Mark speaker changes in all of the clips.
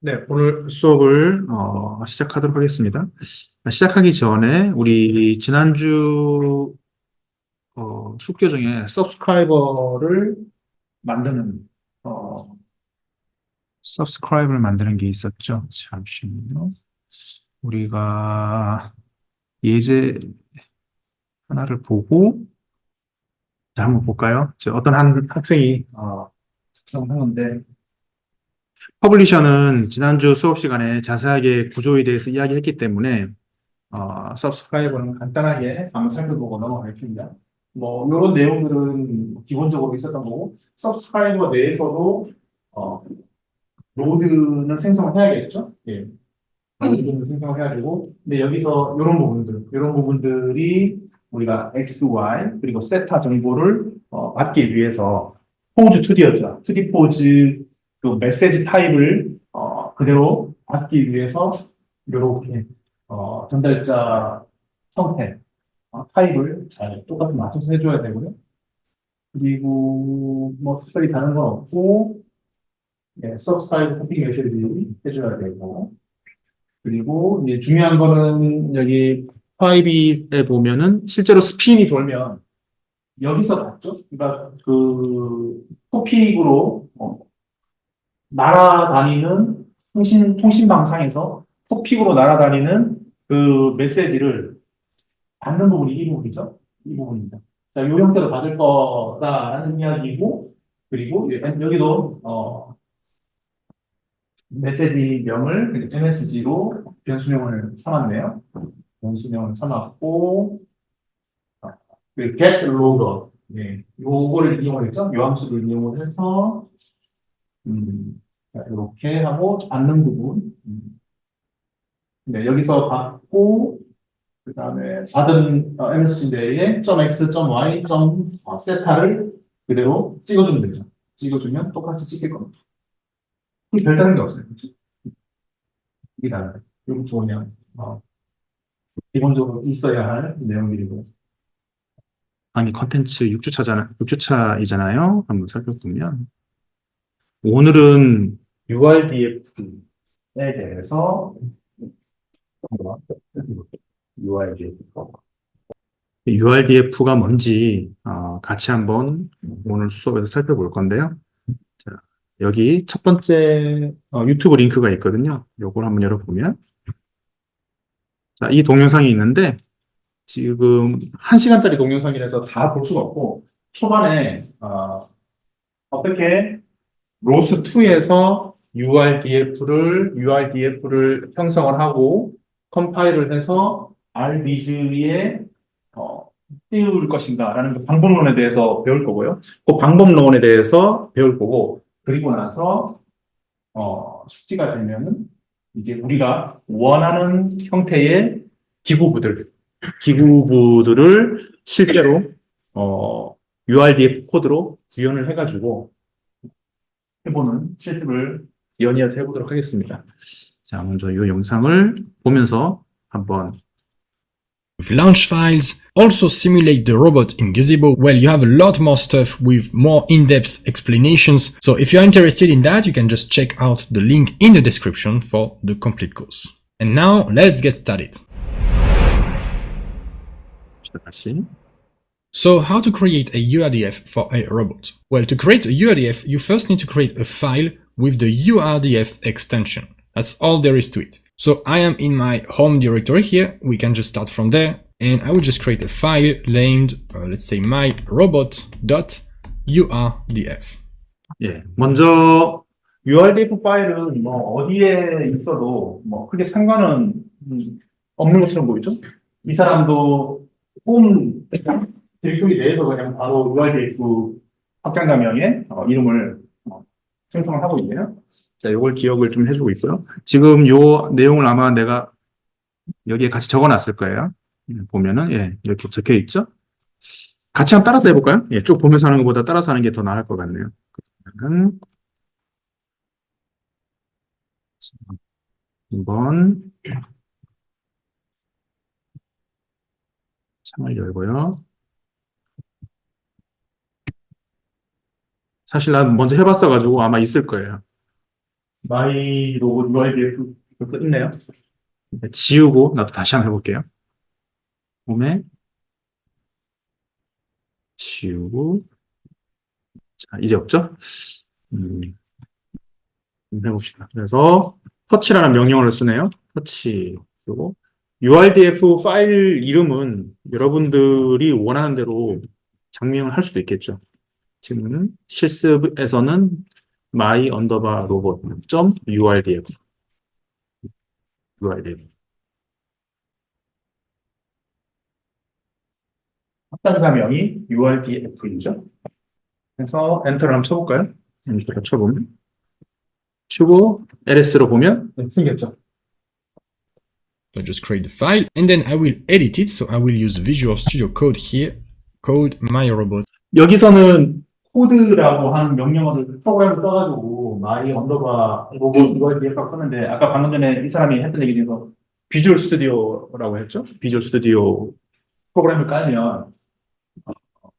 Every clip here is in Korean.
Speaker 1: 네, 오늘 수업을 시작하도록 하겠습니다. 시작하기 전에 우리 지난주 숙제 중에 서브스크라이버를 만드는 어, 서브스크라이버를 만드는 게 있었죠. 잠시만요. 우리가 예제 하나를 보고 자, 한번 볼까요? 어떤 한 학생이 작성한 건데 퍼블리셔는 지난주 수업 시간에 자세하게 구조에 대해서 이야기했기 때문에 서브스크라이버는 간단하게 한번 살펴보고 넘어가겠습니다. 뭐, 이런 내용들은 기본적으로 있었던 거고, 서브스크라이버 내에서도, 어, 로드는 생성을 해야겠죠? 예. 로드는 생성을 해야 되고, 근데 여기서 이런 부분들이 우리가 X, Y, 그리고 세타 정보를 받기 위해서 포즈 2D였죠. 2D 포즈 그 메시지 타입을 그대로 받기 위해서 이렇게 전달자 형태, 타입을 잘 똑같이 맞춰서 해줘야 되고요. 그리고 뭐 특별히 다른 건 없고, 예, 서브스크라이브 커피 메시지 해줘야 되고, 그리고 이제 중요한 거는 여기 파이비에 보면은 실제로 스핀이 돌면 여기서 봤죠? 그러니까 그 토픽으로 날아다니는 통신망상에서 토픽으로 날아다니는 그 메시지를 받는 부분이 이 부분이죠. 이 부분입니다. 자, 이 형태로 받을 거다라는 이야기고, 그리고 여기도 메시지명을 MSG로 변수명을 삼았네요. 변수명을 삼았고, 그 get logger, 네, 요거를 이용했죠. 요 함수를 이용을 해서 자, 이렇게 하고 받는 부분, 네, 여기서 받고 그 다음에 받은 MSG 내에 .x, .y, 세타를 그대로 찍어주면 되죠. 찍어주면 똑같이 찍힐 겁니다. 별다른 게 없어요. 그렇죠? 이게 다른 이것도 그냥 기본적으로 있어야 할 내용들이고. 아니, 컨텐츠 6주차이잖아요. 한번 살펴보면. 오늘은 URDF에 대해서 URDF가 뭔지 같이 한번 오늘 수업에서 살펴볼 건데요. 자, 여기 첫 번째 유튜브 링크가 있거든요. 요걸 한번 열어보면 자, 이 동영상이 있는데 지금 1시간짜리 동영상이라서 다 볼 수가 없고 초반에 어떻게 로스2에서 URDF를 형성을 하고 컴파일을 해서 RBG에 띄울 것인가라는 그 방법론에 대해서 배울 거고요. 그 방법론에 대해서 배울 거고 그리고 나서 숙지가 되면은 이제 우리가 원하는 형태의 기구부들을 실제로 URDF 코드로 구현을 해가지고 해보는 실습을 연이어서 해보도록 하겠습니다. 자, 먼저 이 영상을 보면서 한번
Speaker 2: With launch files, also simulate the robot in Gazebo. Well, you have a lot more stuff with more in-depth explanations. So if you're interested in that, you can just check out the link in the description for the complete course. And now let's get started.
Speaker 1: 다시
Speaker 2: So how to create a URDF for a robot? Well, to create a URDF, you first need to create a file with the URDF extension. That's all there is to it. So I am in my home directory here. We can just start from there. And I will just create a file named, let's say, myrobot.urdf.
Speaker 1: 예, 먼저 URDF 파일은 뭐 어디에 있어도 뭐 크게 상관은 없는 것처럼 보이죠? 이 사람도 홈 디렉토리 내에서 그냥 바로 URDF 확장가명의 이름을 생성을 하고 있네요. 자, 요걸 기억을 좀 해주고 있고요. 지금 요 내용을 아마 내가 여기에 같이 적어놨을 거예요. 보면은 예, 이렇게 적혀 있죠. 같이 한번 따라서 해볼까요? 예, 쭉 보면서 하는 것보다 따라서 하는 게 더 나을 것 같네요. 그러면 한번 창을 열고요. 사실 난 먼저 해봤어가지고 아마 있을 거예요. my 로봇 UIDF 이것도 있네요. 지우고 나도 다시 한번 해볼게요. 홈에 지우고 자 이제 없죠? 음, 해봅시다. 그래서 터치라는 명령어를 쓰네요. 터치 그리고 URDF 파일 이름은 여러분들이 원하는 대로 장명을 할 수도 있겠죠. 지금은 실습에서는 my 언더바 로봇 점 URDF 합당사명이 URDF이죠. 그래서 엔터를 한번 쳐볼까요? 엔터를 쳐보면 치고 LS로 보면 생겼죠.
Speaker 2: So just create the file and then I will edit it. So I will use Visual Studio Code here, code my robot.
Speaker 1: 여기서는 코드라고 하는 명령어를 프로그램을 써가지고 my 언더바 로봇 URDF라고 썼는데 아까 방금 전에 이 사람이 했던 얘기 중에서 비주얼 스튜디오라고 했죠. 비주얼 스튜디오 프로그램을 깔면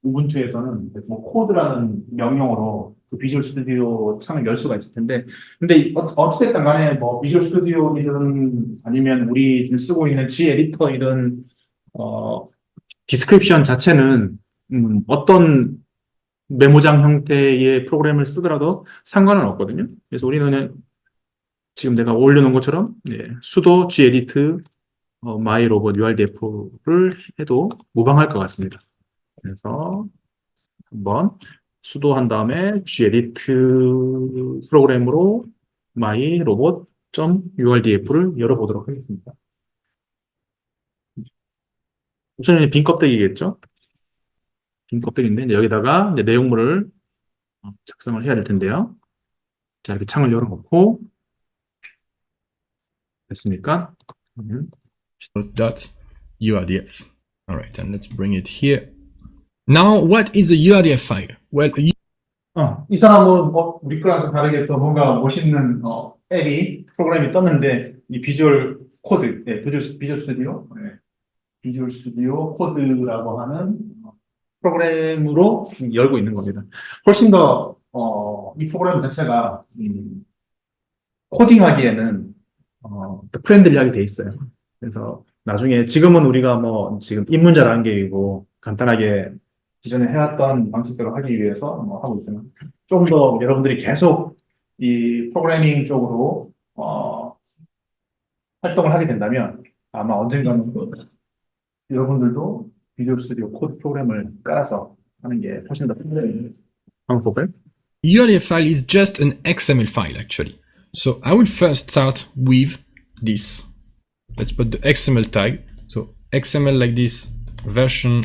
Speaker 1: 우분투에서는 뭐 코드라는 명령어로 그 비주얼 스튜디오 창을 열 수가 있을 텐데, 근데 어찌됐든 간에 뭐 비주얼 스튜디오이든 아니면 우리 쓰고 있는 G 에디터이든 디스크립션 자체는 어떤 메모장 형태의 프로그램을 쓰더라도 상관은 없거든요. 그래서 우리는 지금 내가 올려놓은 것처럼 sudo gedit my robot URDF를 해도 무방할 것 같습니다. 그래서 한번 sudo 한 다음에 gedit 프로그램으로 my robot.urdf를 열어보도록 하겠습니다. 우선 빈 껍데기겠죠? 빈 껍데기인데 이제 여기다가 이제 내용물을 작성을 해야 될 텐데요. 자, 이렇게 창을 열어놓고 됐습니까?
Speaker 2: Dot URDF. All right, and let's bring it here. Now, what is a URDF file? Well,
Speaker 1: 이 사람은 우리 거랑 좀 다르게 또 뭔가 멋있는 앱이 프로그램이 떴는데 이 비주얼 코드, 비주얼 스튜디오, 비주얼 스튜디오 코드라고 하는 프로그램으로 열고 있는 겁니다. 훨씬 더 이 프로그램 자체가 코딩하기에는 프렌들리하게 돼 있어요. 그래서 나중에 지금은 우리가 뭐 지금 입문자 단계이고 간단하게 기존에 해왔던 방식대로 하기 위해서 뭐 하고 있지만 좀 더 여러분들이 계속 이 프로그래밍 쪽으로 활동을 하게 된다면 아마 언젠가는 여러분들도 비주얼 스튜디오 코드 프로그램을 깔아서 하는 게 훨씬 더 편리해요. 한번 볼까요?
Speaker 2: URDF file is just an XML file actually. So I will first start with this. Let's put the XML tag. So XML like this version.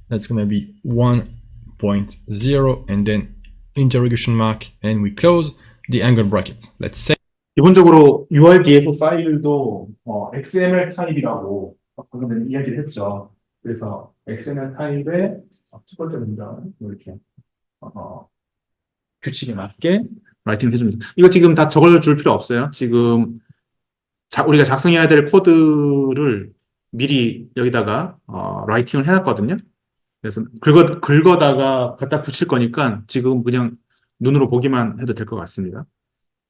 Speaker 2: That's gonna be 1.0 and then interrogation mark and we close the angle bracket. Let's say
Speaker 1: 기본적으로 URDF 파일도 XML 타입이라고 방금 전에 이야기를 했죠. 그래서 XML 타입의 첫 번째 문장은 이렇게 규칙에 맞게 라이팅을 해줍니다. 이거 지금 다 적어줄 필요 없어요. 지금 우리가 작성해야 될 코드를 미리 여기다가 라이팅을 해놨거든요. 그래서 긁어다가 갖다 붙일 거니까 지금 그냥 눈으로 보기만 해도 될 것 같습니다.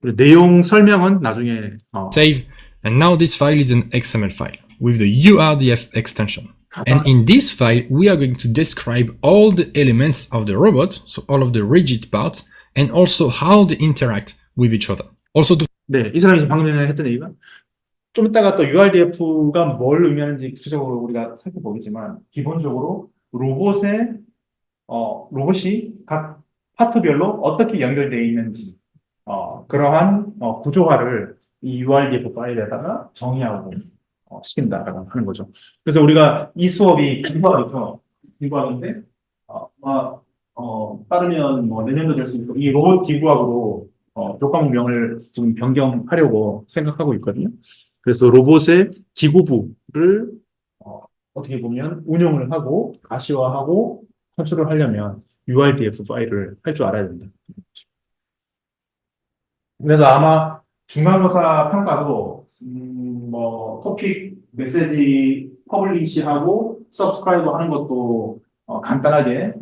Speaker 1: 그리고 내용 설명은 나중에
Speaker 2: save. And now this file is an XML file with the URDF extension. And in this file, we are going to describe all the elements of the robot, so all of the rigid parts, and also how they interact with each other. Also to
Speaker 1: 네, 이 사람이 방금 전에 했던 얘기가 좀 이따가 또 URDF가 뭘 의미하는지 구체적으로 우리가 살펴보겠지만 기본적으로 로봇이 각 파트별로 어떻게 연결되어 있는지 그러한 구조화를 이 URDF 파일에다가 정의하고 시킨다라고 하는 거죠. 그래서 우리가 이 수업이 기구학인데 빠르면 뭐 내년도 될 수 있고 이 로봇 기구학으로 교과목명을 지금 변경하려고 생각하고 있거든요. 그래서 로봇의 기구부를 어떻게 보면 운영을 하고 가시화하고 선출을 하려면 URDF 파일을 할 줄 알아야 된다. 그래서 아마 중간고사 평가도 뭐 토픽 메시지 퍼블리시하고 서브스크라이브 하는 것도 간단하게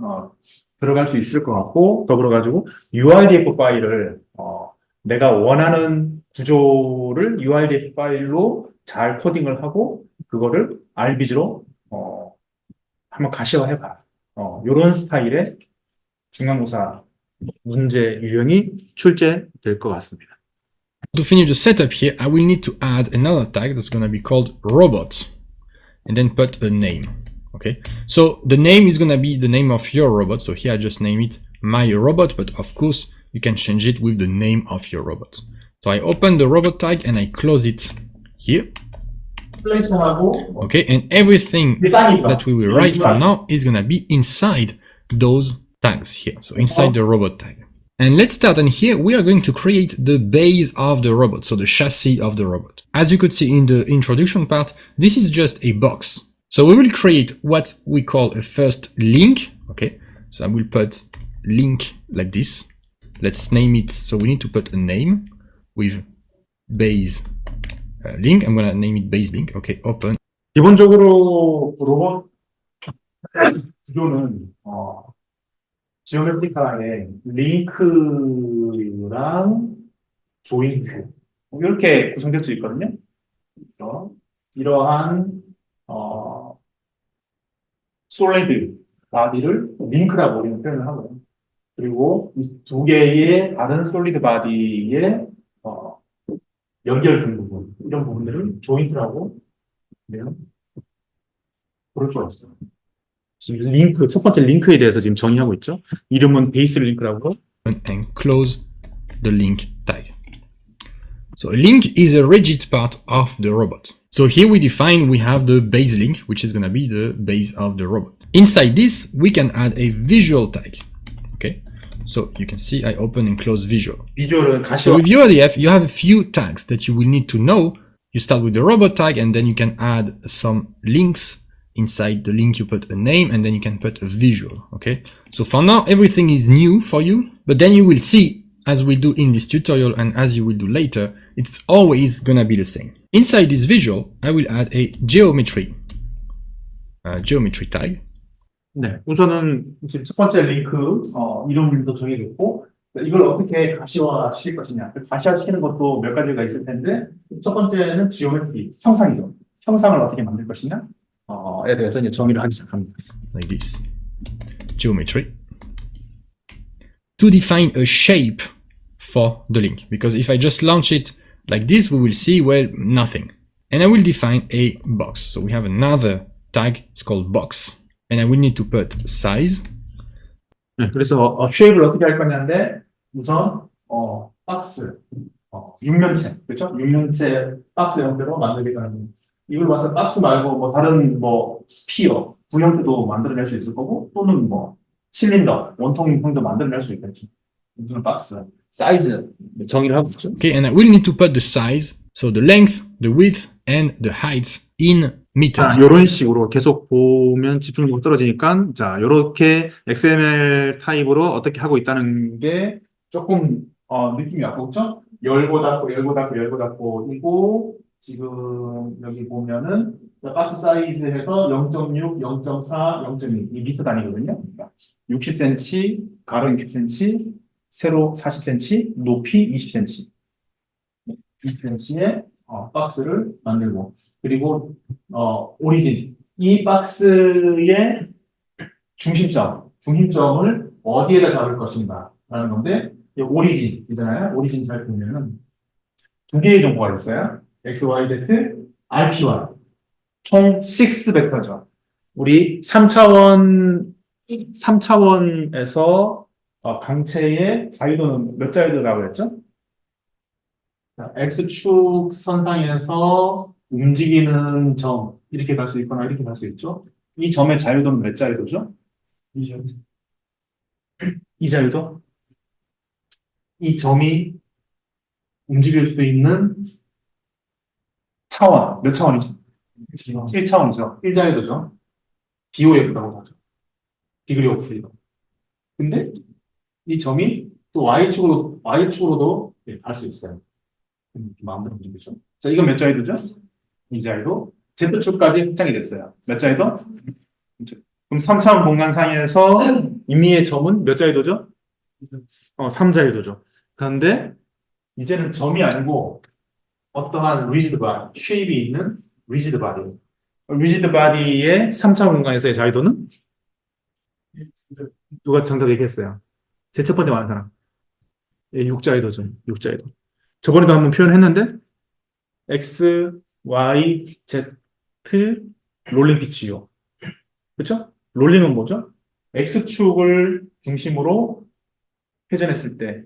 Speaker 1: 들어갈 수 있을 것 같고 더불어 가지고 URDF 파일을 내가 원하는 구조를 URDF 파일로 잘 코딩을 하고 그거를 RBG로 한번 가시화해봐. 이런 스타일의 중간고사 문제 유형이 출제될 것 같습니다.
Speaker 2: To finish the setup here, I will need to add another tag that's going to be called robot and then put a name. Okay, so the name is going to be the name of your robot. So here I just name it my robot, but of course you can change it with the name of your robot. So I open the robot tag and I close it here.
Speaker 1: 플레이션하고
Speaker 2: Okay, and everything
Speaker 1: 디자인이죠.
Speaker 2: that we will write for now is going to be inside those tags here. So inside the robot tag. And let's start, and here we are going to create the base of the robot, so the chassis of the robot. As you could see in the introduction part, this is just a box. So we will create what we call a first link, okay? So I will put link like this. Let's name it, so we need to put a name with base link. I'm gonna name it base link, okay, open.
Speaker 1: 기본적으로 로봇 구조는 지오메트리컬하게 링크랑 조인트 이렇게 구성될 수 있거든요. 이러한 솔리드 바디를 링크라고 우리는 표현을 하고요. 그리고 이 두 개의 다른 솔리드 바디의 연결된 부분 이런 부분들을 조인트라고 부를 수가 있어요. 지금 링크, 첫 번째 링크에 대해서 지금 정의하고 있죠. 이름은 베이스 링크라고.
Speaker 2: And close the link tag. So a link is a rigid part of the robot. So here we define we have the base link, which is going to be the base of the robot. Inside this, we can add a visual tag. Okay, so you can see I open and close visual.
Speaker 1: 비주얼은
Speaker 2: So
Speaker 1: 가시화.
Speaker 2: with URDF, you have a few tags that you will need to know. You start with the robot tag, and then you can add some links. Inside the link, you put a name, and then you can put a visual. Okay, so for now, everything is new for you, but then you will see, as we do in this tutorial and as you will do later, it's always gonna be the same. Inside this visual, I will add a geometry tag.
Speaker 1: 네, 우선은 지금 첫 번째 링크 이름도 정해졌고 이걸 어떻게 가시화 시킬 것이냐. 가시화 시키는 것도 몇 가지가 있을 텐데 첫 번째는 지오메트리 형상이죠. 형상을 어떻게 만들 것이냐. 에 대해서 이제 정의를 하기 시작합니다.
Speaker 2: Like this, geometry, to define a shape for the link, because if I just launch it like this, we will see, well, nothing. And I will define a box. So we have another tag, it's called box, and I will need to put size.
Speaker 1: 네, 그래서 쉐입을 어떻게 할 거냐인데 우선 박스, 육면체, 그렇죠? 육면체 박스 형태로 만들기가 합니다. 이걸 봐서 박스 말고 뭐 다른 뭐 스피어, 구형태도 만들어낼 수 있을 거고 또는 뭐 실린더, 원통 형도 만들어낼 수 있겠죠. 무슨 박스, 사이즈 정의를 하고 있죠.
Speaker 2: Okay, and I will need to put the size, so the length, the width, and the height in meters.
Speaker 1: 이런 식으로 계속 보면 집중력이 떨어지니까 자 이렇게 XML 타입으로 어떻게 하고 있다는 게 조금 느낌이 왔고 그렇죠? 열고 닫고 열고 닫고 열고 닫고 이고 지금 여기 보면은 박스 사이즈 해서 0.6, 0.4, 0.2 이 미터 단위거든요. 그러니까 60cm, 가로 60cm, 세로 40cm, 높이 20cm. 20cm의 박스를 만들고 그리고 오리진 이 박스의 중심점을 어디에다 잡을 것인가 라는 건데 오리진이잖아요. 오리진 잘 보면은 두 개의 정보가 있어요. X, Y, Z, RPY 총 6벡터죠. 우리 3차원에서 강체의 자유도는 몇 자유도라고 했죠? X축 선상에서 움직이는 점 이렇게 갈 수 있거나 이렇게 갈 수 있죠. 이 점의 자유도는 몇 자유도죠? 이 자유도? 이 점이 움직일 수 있는 차원 몇 차원이죠? 1차원이죠. 1자유도죠. BOF라고 하죠. 디그리 오브 프리덤. 근데 이 점이 또 Y축으로도 갈 수 있어요. 마음대로 움직이죠. 자, 이건 몇 자유도죠? 이 자유도. Z축까지 확장이 됐어요. 몇 자유도? 그럼 3차원 공간상에서 임의의 점은 몇 자유도죠? 3자유도죠. 그런데 이제는 점이 아니고 어떠한 리지드 바디, 쉐입이 있는 리지드 바디. 리지드 바디의 3차 공간에서의 자유도는 누가 정답 얘기했어요? 제 첫 번째 말한 사람. 예, 육자유도죠. 육자유도. 저번에도 한번 표현했는데 X, Y, Z 롤링 피치요. 그렇죠? 롤링은 뭐죠? X축을 중심으로 회전했을 때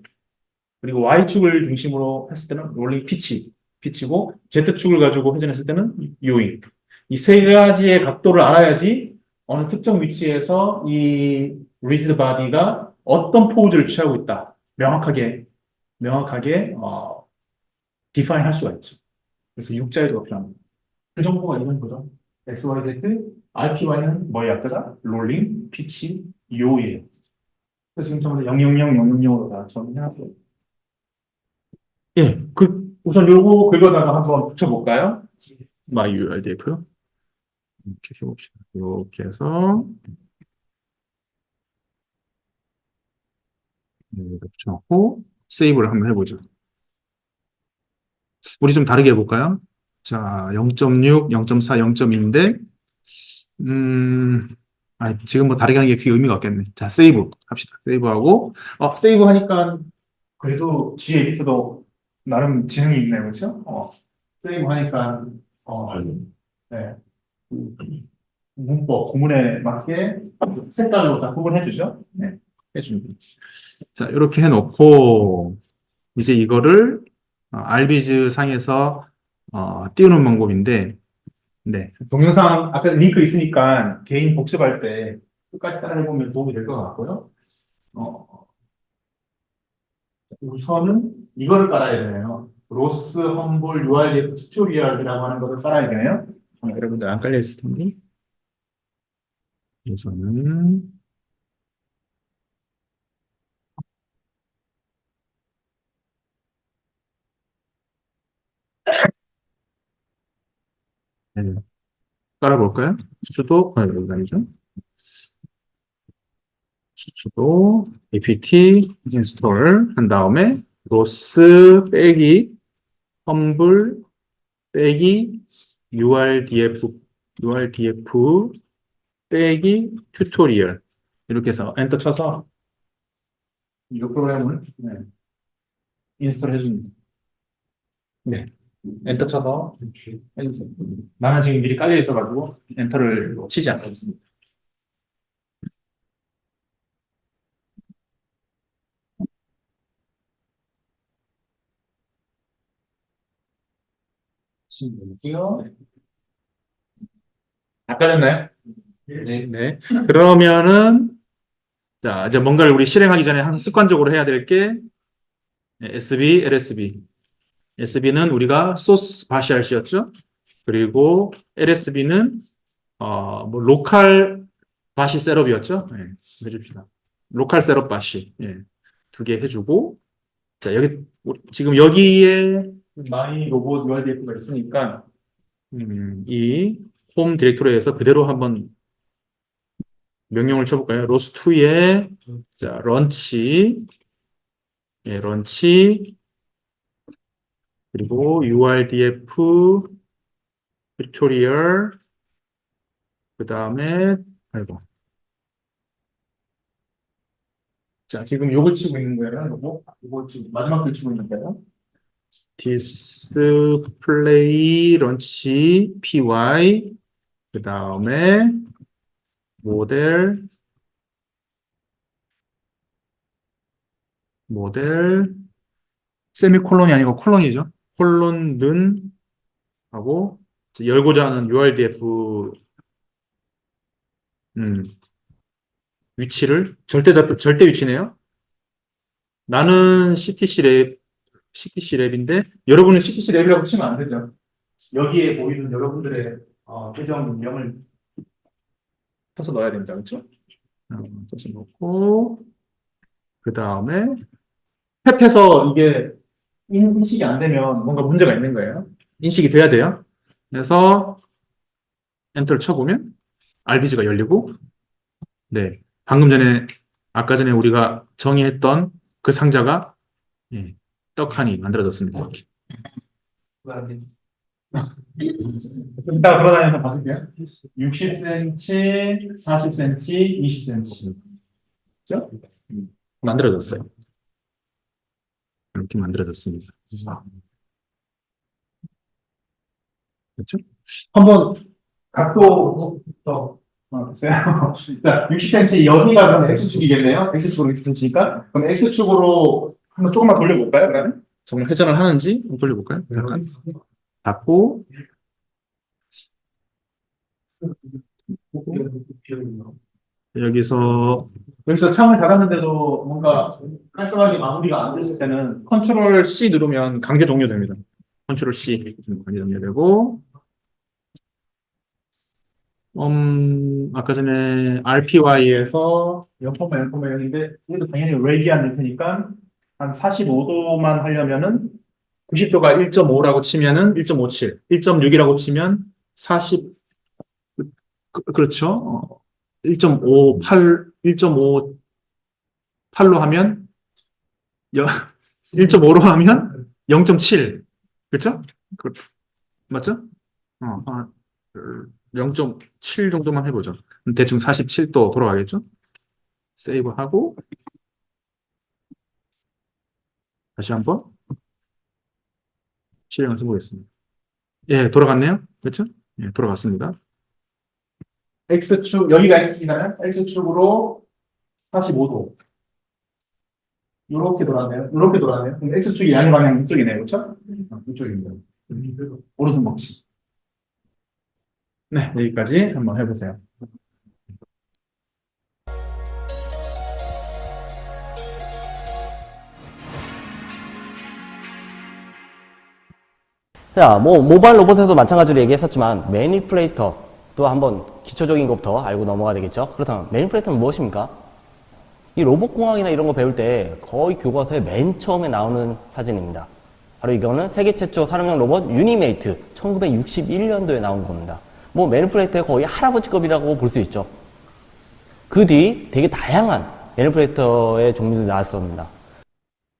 Speaker 1: 그리고 Y축을 중심으로 했을 때는 롤링 피치고 Z축을 가지고 회전했을 때는 요잉. 이 세 가지의 각도를 알아야지 어느 특정 위치에서 이 리지드 바디가 어떤 포즈를 취하고 있다. 명확하게 디파인 할 수가 있죠. 그래서 육자에도 필요합니다. 그 정보가 있는 거죠. X, Y, Z, RPY는 뭐의 약자가? 롤링, 피치, 요예요. 그래서 지금 전부 다 000, 000으로 다 정리하고. 예, 우선 요거 긁어다가 한번 붙여볼까요? my URDF요. 이렇게 해봅시다. 이렇게 해서 이렇게 붙여놓고 세이브를 한번 해보죠. 우리 좀 다르게 해볼까요? 자, 0.6, 0.4, 0.2인데 지금 뭐 다르게 하는 게 그게 의미가 없겠네. 자, 세이브 합시다. 세이브하고 세이브 하니까 그래도 G 에디터도 나름 지능이 있네요, 그렇죠? 세이브 하니까 네. 문법, 구문에 맞게 색깔로 다 구분해 주죠. 네, 해줍니다. 자, 이렇게 해놓고 이제 이거를 알비즈 상에서 띄우는 방법인데, 네, 동영상 아까 링크 있으니까 개인 복습할 때 끝까지 따라해보면 도움이 될 것 같고요. 우선은 이거를 깔아야 되네요. 로스 험볼 URDF 튜토리얼이라고 하는 것을 깔아야 되네요. 여러분들 안 깔려 있을 텐데. 우선은 네, 깔아볼까요? 여기 아니죠? 수도 apt install 한 다음에 로스 빼기 험블 빼기 urdf 빼기 튜토리얼 이렇게 해서 엔터 쳐서 이 프로그램을 인스톨 해줍니다. 네, 엔터 쳐서 해주세요. 나는 지금 미리 깔려 있어가지고 엔터를 치지 않겠습니다. 치고요. 다 깔렸나요? 네, 네. 그러면은 자 이제 뭔가를 우리 실행하기 전에 한 습관적으로 해야 될 게 SB, LSB. SB는 우리가 소스 바시알씨였죠. 그리고 LSB는 뭐 로컬 바시 셋업이었죠. 네, 해줍시다. 로컬 셋업 바시 두 개 해주고 자 여기 지금 여기에 마이 로봇 URDF가 있으니까 이 홈 디렉토리에서 그대로 한번 명령을 쳐볼까요? 로스2에 자 런치 런치 그리고 URDF 튜토리얼 그 다음에 아이고 자 지금 요걸 치고 있는 거예요. 요거 지금 마지막 글 치고 있는 거예요. 디스플레이 런치 py 그 다음에 모델 세미콜론이 아니고 콜론이죠. 콜론는 하고 열고자 하는 URDF 위치를 절대 위치네요. 나는 CTC 랩인데 여러분은 CTC 랩이라고 치면 안 되죠. 여기에 보이는 여러분들의 계정명을 써서 넣어야 됩니다. 그렇죠? 써서 넣고 그 다음에 탭해서 이게 인식이 안 되면 뭔가 문제가 있는 거예요. 인식이 돼야 돼요. 그래서 엔터를 쳐보면 RBG가 열리고 네 방금 전에 아까 전에 우리가 정의했던 그 상자가 떡하니 만들어졌습니다. 이따가 돌아다니면서 봐줄게요. 60cm, 40cm, 20cm. 그죠? 만들어졌어요. 이렇게 만들어졌습니다. 그렇죠? 한번 각도부터 보세요. 자, 60cm 여기가 그럼 X축이겠네요. X축으로 60cm니까. 그럼 X축으로 한번 조금만 돌려볼까요? 그러면? 정말 회전을 하는지 한번 돌려볼까요? 잠깐. 닫고 여기서 창을 닫았는데도 뭔가 깔끔하게 마무리가 안 됐을 때는 컨트롤 C 누르면 강제 종료됩니다. 컨트롤 C 강제 종료되고 아까 전에 RPY에서 0,0,0인데 얘도 당연히 레디안일 테니까 한 45도만 하려면은 90도가 1.5라고 치면은 1.57, 1.6이라고 치면 40 그렇죠. 1.58, 1.58로 하면 1.5로 하면 0.7. 그렇죠? 맞죠? 0.7 정도만 해보죠. 대충 47도 돌아가겠죠? 세이브하고 다시 한번 실행을 해보겠습니다. 예, 돌아갔네요. 그렇죠? 예, 돌아갔습니다. X축, 여기가 X축이잖아요. X축으로 45도. 이렇게 돌아가네요. 이렇게 돌아가네요. 그럼 X축이 양의 방향 이쪽이네요. 그렇죠? 이쪽입니다. 오른손 먹치. 네, 여기까지 한번 해보세요.
Speaker 3: 자, 뭐 모바일 로봇에서 마찬가지로 얘기했었지만 매니플레이터도 한번 기초적인 것부터 알고 넘어가야 되겠죠. 그렇다면 매니플레이터는 무엇입니까? 이 로봇공학이나 이런 거 배울 때 거의 교과서에 맨 처음에 나오는 사진입니다. 바로 이거는 세계 최초 산업용 로봇 유니메이트 1961년도에 나온 겁니다. 뭐 매니플레이터의 거의 할아버지급이라고 볼 수 있죠. 그 뒤 되게 다양한 매니플레이터의 종류들이 나왔습니다.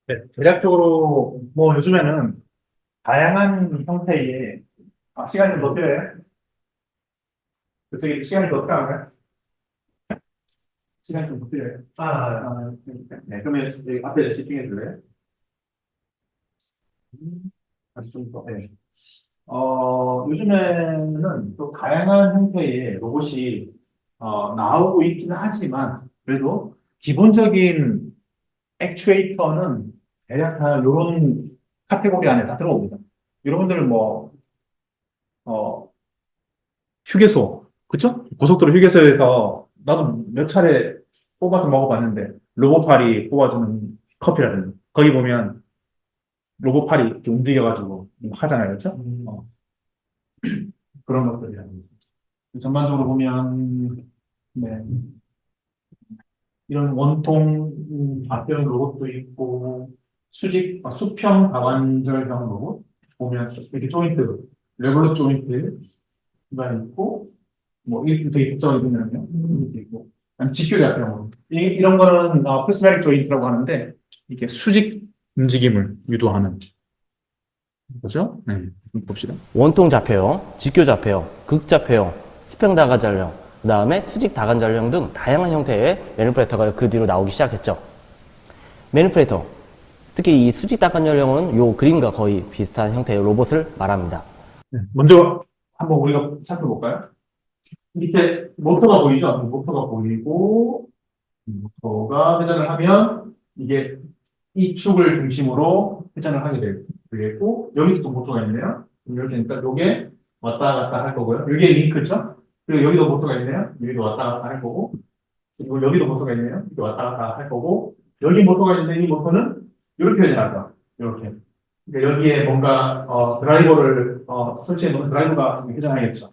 Speaker 1: 네, 대략적으로 뭐 요즘에는 다양한 형태의 시간이 더 필요해요? 그쪽에 시간이 더 필요한가요? 시간이 좀 더 필요해요? 네, 그러면 여기 앞에 집중해 줄래요? 아주 좀 더, 네. 요즘에는 또 다양한 형태의 로봇이 나오고 있기는 하지만 그래도 기본적인 액추에이터는 대략 다 이런 카테고리 안에 다 들어옵니다. 여러분들 뭐 휴게소, 그쵸? 고속도로 휴게소에서 나도 몇 차례 뽑아서 먹어봤는데 로봇팔이 뽑아주는 커피라든지 거기 보면 로봇팔이 이렇게 움직여가지고 하잖아요, 그렇죠? 그런 것들이라든지 전반적으로 보면 네, 이런 원통 앞변 로봇도 있고 수평 다관절형 로봇 보면 이렇게 조인트, 레볼루 조인트가 있고 뭐 이렇게 되게 복잡하거든요. 이렇게 있고 직교 같은 이런 거는 프리스메릭 조인트라고 하는데 이게 수직 움직임을 유도하는 거죠. 네, 한번 봅시다.
Speaker 3: 원통 좌표형, 직교 좌표형, 극 좌표형, 수평 다관절형, 그 다음에 수직 다관절형 등 다양한 형태의 매니플레이터가 그 뒤로 나오기 시작했죠. 매니플레이터, 특히 이 수직 다관절형은 요 그림과 거의 비슷한 형태의 로봇을 말합니다.
Speaker 1: 네, 먼저 한번 우리가 살펴볼까요? 밑에 모터가 보이죠? 모터가 보이고 모터가 회전을 하면 이게 이 축을 중심으로 회전을 하게 되겠고 여기도 또 모터가 있네요. 이렇게 되니까 이게 왔다 갔다 할 거고요. 이게 링크죠? 그리고 여기도 모터가 있네요. 여기도 왔다 갔다 할 거고 그리고 여기도 모터가 있네요. 여기 왔다 갔다 할 거고 여기 모터가 있는데 이 모터는 이렇게 회전하죠. 이렇게. 그러니까 여기에 뭔가 드라이버를 설치해 놓은 드라이버가 회전하겠죠.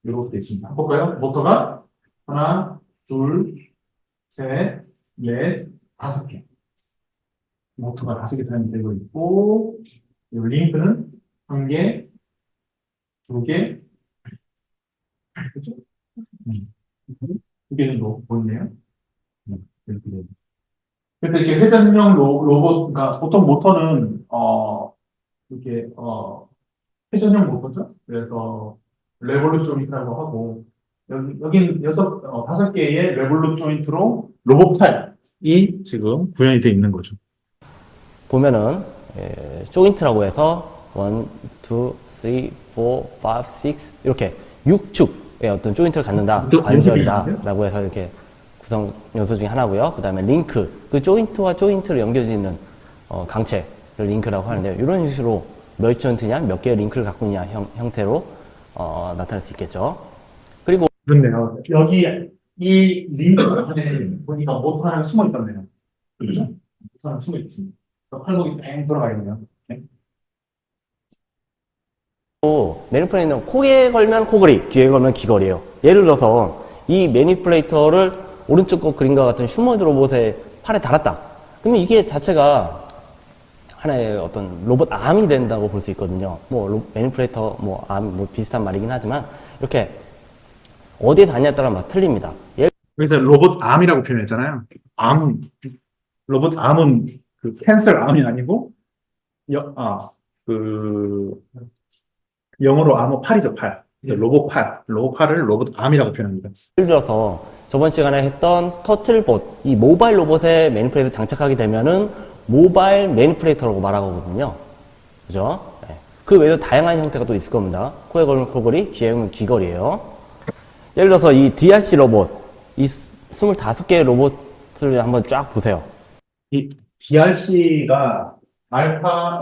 Speaker 1: 이렇게 있습니다. 한번 볼까요? 모터가 하나, 둘, 셋, 넷, 5개. 모터가 5개 사용되고 있고, 이 링크는 1개, 2개, 그죠? 2개 정도 보이네요. 이렇게 됩니다. 그래서 이렇게 회전형 로봇, 그러니까 보통 모터는, 이렇게, 회전형 모터죠. 그래서 레볼루 조인트라고 하고, 여긴 다섯 개의 레볼루 조인트로 로봇 팔이 지금 구현이 되어 있는 거죠.
Speaker 3: 보면은 조인트라고 해서 1, 2, 3, 4, 5, 6 이렇게 6축의 어떤 조인트를 갖는다
Speaker 1: 또
Speaker 3: 관절이다
Speaker 1: 연습이
Speaker 3: 라고 해서 이렇게 구성 요소 중에 하나고요. 그 다음에 링크, 그 조인트와 조인트를 연결해 있는 강체를 링크라고 하는데요. 이런 식으로 몇 조인트냐, 몇 개의 링크를 갖고 있냐 형태로 나타낼 수 있겠죠. 그리고
Speaker 1: 그렇네요. 여기 이 링크 안에 보니까 모터 하나 숨어 있었네요. 그렇죠? 모터 하나 숨어 있습니다. 팔목이 뺑 돌아가겠네요. 네.
Speaker 3: 매니플레이터는 코에 걸면 코걸이, 귀에 걸면 귀걸이에요. 예를 들어서 이 매니플레이터를 오른쪽 거 그림과 같은 휴머노이드 로봇의 팔에 달았다. 그러면 이게 자체가 하나의 어떤 로봇 암이 된다고 볼 수 있거든요. 뭐 매니플레이터 뭐 암 뭐 비슷한 말이긴 하지만 이렇게 어디에 다냐에 따라 막 틀립니다.
Speaker 1: 그래서 로봇 암이라고 표현했잖아요. 암, 로봇 암은 그 캔슬 암이 아니고, 그, 영어로 암호 팔이죠, 팔. 로봇 팔. 로봇 팔을 로봇 암이라고 표현합니다.
Speaker 3: 예를 들어서 저번 시간에 했던 터틀봇, 이 모바일 로봇에 매니플레이터 장착하게 되면은 모바일 매니플레이터라고 말하거든요. 그죠? 네. 그 외에도 다양한 형태가 또 있을 겁니다. 코에 걸면 코걸이, 귀에 걸면 귀걸이에요. 예를 들어서 이 DRC 로봇, 이 25개의 로봇을 한번 쫙 보세요.
Speaker 1: 이 DRC가 알파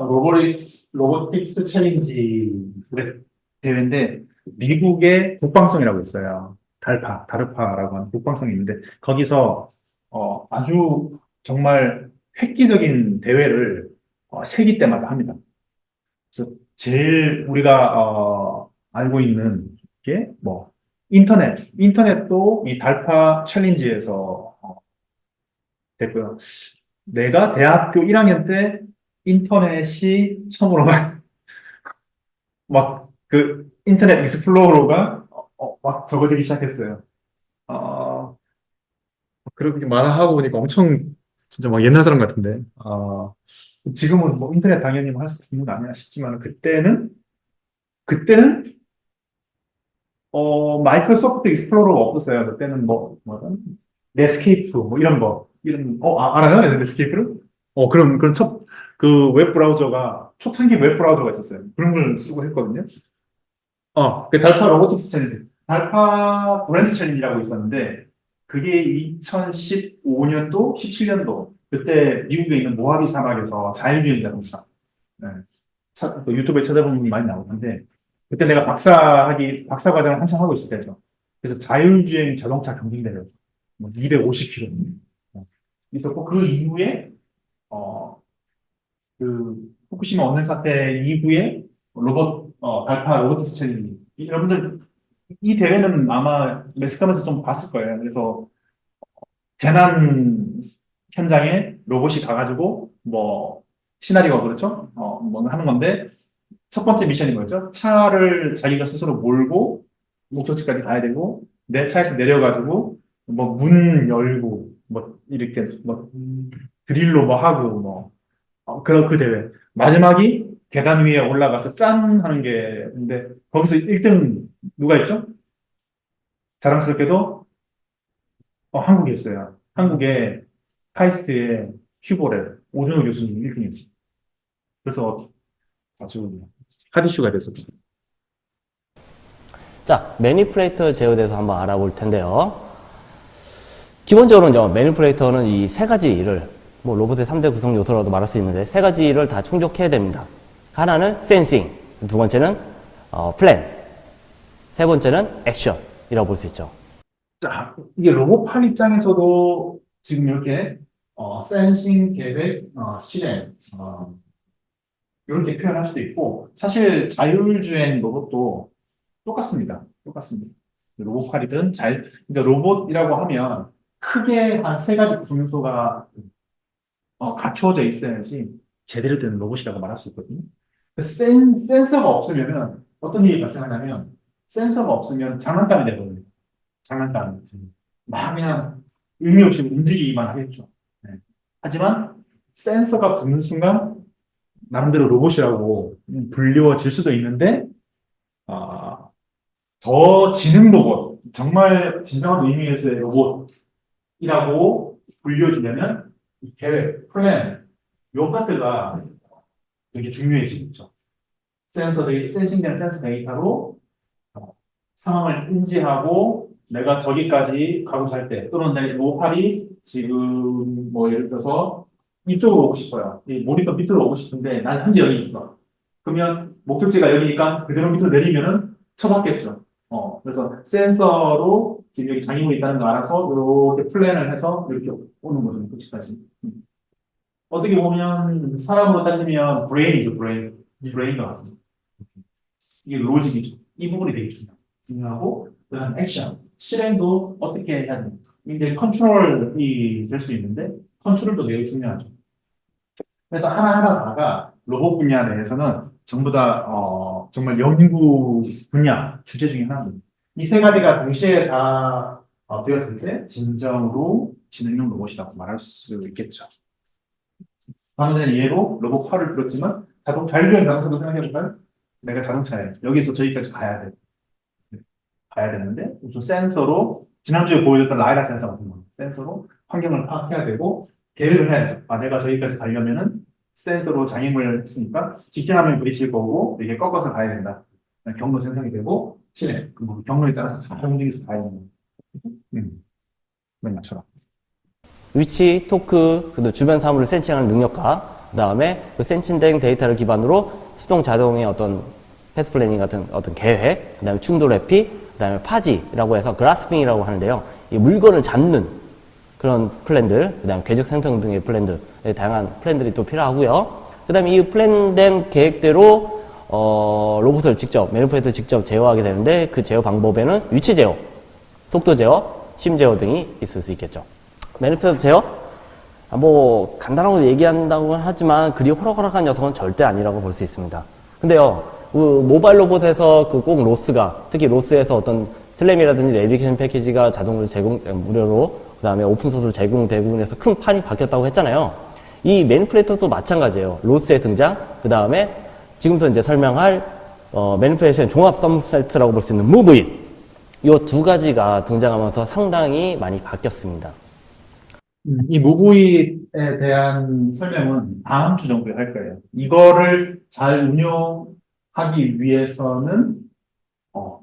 Speaker 1: 로보틱스 챌린지 대회인데, 미국의 국방성이라고 있어요. 다르파라고 하는 국방성이 있는데, 거기서, 아주 정말 획기적인 대회를, 세기 때마다 합니다. 그래서 제일 우리가, 알고 있는 게, 뭐, 인터넷도 이 달파 챌린지에서, 됐고요. 내가 대학교 1학년 때 인터넷이 처음으로 그 인터넷 익스플로러가 막 적어지기 시작했어요. 그렇게 말하고 보니까 엄청 진짜 막 옛날 사람 같은데. 지금은 뭐 인터넷 당연히 할 수 있는 거 아니야 싶지만 그때는 마이크로소프트 익스플로러가 없었어요. 그때는 넷스케이프 뭐 이런 거 알아요? 넷스케이프를? 그런 그 웹 브라우저가 초창기 웹 브라우저가 있었어요. 그런 걸 쓰고 했거든요. 그 달파 로보틱스 챌린지, 달파 브랜드 챌린지라고 있었는데 그게 2015년도, 17년도 그때 미국에 있는 모하비 사막에서 자율주행 자동차, 네. 그 유튜브에 찾아보면 많이 나오는데 그때 내가 박사 과정을 한참 하고 있을 때죠. 그래서 자율주행 자동차 경쟁대회 250km 있었고 그 이후에 그 후쿠시마 원전 사태 이후에 달파 로보틱스 챌린지. 여러분들 이 대회는 아마 매스컴에서 좀 봤을 거예요. 그래서 재난 현장에 로봇이 가가지고 시나리오가 그렇죠? 하는 건데 첫 번째 미션이 뭐였죠? 차를 자기가 스스로 몰고 목적지까지 가야 되고 내 차에서 내려가지고 문 열고 이렇게 드릴로 하고 그 대회. 마지막이 계단 위에 올라가서 짠 하는 게 있는데, 거기서 1등 누가 있죠? 자랑스럽게도, 한국이었어요. 한국의 카이스트의 큐보레, 오준호 교수님이 1등이었어요. 그래서 아주 핫 이슈가 됐었죠.
Speaker 3: 자, 매니플레이터 제어에 대해서 한번 알아볼 텐데요. 기본적으로는요, 매니플레이터는 이 세 가지 일을, 로봇의 3대 구성 요소라도 말할 수 있는데, 세 가지 일을 다 충족해야 됩니다. 하나는 센싱, 두 번째는 플랜, 세 번째는 액션이라고 볼 수 있죠.
Speaker 1: 자, 이게 로봇판 입장에서도 지금 이렇게, 센싱, 계획, 실행, 이렇게 표현할 수도 있고, 사실 자율주행 로봇도 똑같습니다. 로봇팔이든 그러니까 로봇이라고 하면 크게 한 세 가지 구성 요소가 갖추어져 있어야지 제대로 된 로봇이라고 말할 수 있거든요. 센서가 없으면은 어떤 일이 발생하냐면 센서가 없으면 장난감이 되거든요. 장난감. 막 그냥 의미 없이 움직이기만 하겠죠. 네. 하지만 센서가 붙는 순간 나름대로 로봇이라고 불리워질 수도 있는데 아, 더 지능 로봇, 정말 진정한 의미에서의 로봇이라고 불려지려면 이 계획, 플랜, 요 파트가 되게 중요해지겠죠. 센싱된 센서 데이터로 상황을 인지하고 내가 저기까지 가고자 할 때, 또는 내 로팔이 지금 뭐 예를 들어서 이쪽으로 오고 싶어요. 이 모니터 밑으로 오고 싶은데 난 현재 여기 있어. 그러면 목적지가 여기니까 그대로 밑으로 내리면은 쳐박겠죠. 그래서 센서로 지금 여기 장애물이 있다는 거 알아서 이렇게 플랜을 해서 이렇게 오는 거죠. 끝까지. 어떻게 보면 사람으로 따지면 브레인이죠, 브레인. 브레인과 같습니다. 이게 로직이죠. 이 부분이 되게 중요하고 그다음 액션, 실행도 어떻게 해야 되는가. 이게 컨트롤이 될 수 있는데 컨트롤도 매우 중요하죠. 그래서 하나하나가 로봇 분야 내에서는 전부 다 정말 연구 분야 주제 중에 하나입니다. 이 세 가지가 동시에 다 되었을 때 진정으로 지능형 로봇이라고 말할 수 있겠죠. 방금 전에 예로 로봇 카를 들었지만 자율주행 자동차도 생각해볼까요? 내가 자동차에 여기서 저기까지 가야 되는데 우선 센서로 지난주에 보여줬던 라이다 센서 같은 거 센서로 환경을 파악해야 되고 계획을 해야죠. 내가 저기까지 가려면은 센서로 장애물을 했으니까 직진하면 부딪힐 거고 이게 꺾어서 가야 된다. 경로 생성이 되고 실행 그리고 경로에 따라서 잘 움직여서 가야 된다. 그런 것처럼.
Speaker 3: 위치, 토크, 그리고 주변 사물을 센싱하는 능력과 그 다음에 그 센싱된 데이터를 기반으로 수동 자동의 어떤 패스 플래닝 같은 어떤 계획, 그 다음에 충돌 회피, 그 다음에 파지라고 해서 그라스핑이라고 하는데요. 이 물건을 잡는 그런 플랜들, 그 다음에 궤적 생성 등의 플랜들, 다양한 플랜들이 또 필요하고요. 그 다음에 이 플랜된 계획대로 로봇을 직접, 매니푸레이터를 직접 제어하게 되는데 그 제어 방법에는 위치 제어, 속도 제어, 심 제어 등이 있을 수 있겠죠. 매니푸레이터 제어? 뭐 간단하고 얘기한다고 하지만 그리 호락호락한 녀석은 절대 아니라고 볼 수 있습니다. 근데요, 그 모바일 로봇에서 그 꼭 로스가, 특히 로스에서 어떤 슬램이라든지 내비게이션 패키지가 자동으로 무료로, 그 다음에 오픈소스로 제공되고 해서 큰 판이 바뀌었다고 했잖아요. 이 매니푸레이터도 마찬가지예요. 로스의 등장, 그 다음에 지금부터 이제 설명할 매니푸레이션 종합 썸세트라고 볼 수 있는 무브잇, 이 두 가지가 등장하면서 상당히 많이 바뀌었습니다.
Speaker 1: 이 무브잇에 대한 설명은 다음 주 정도에 할 거예요. 이거를 잘 운용하기 위해서는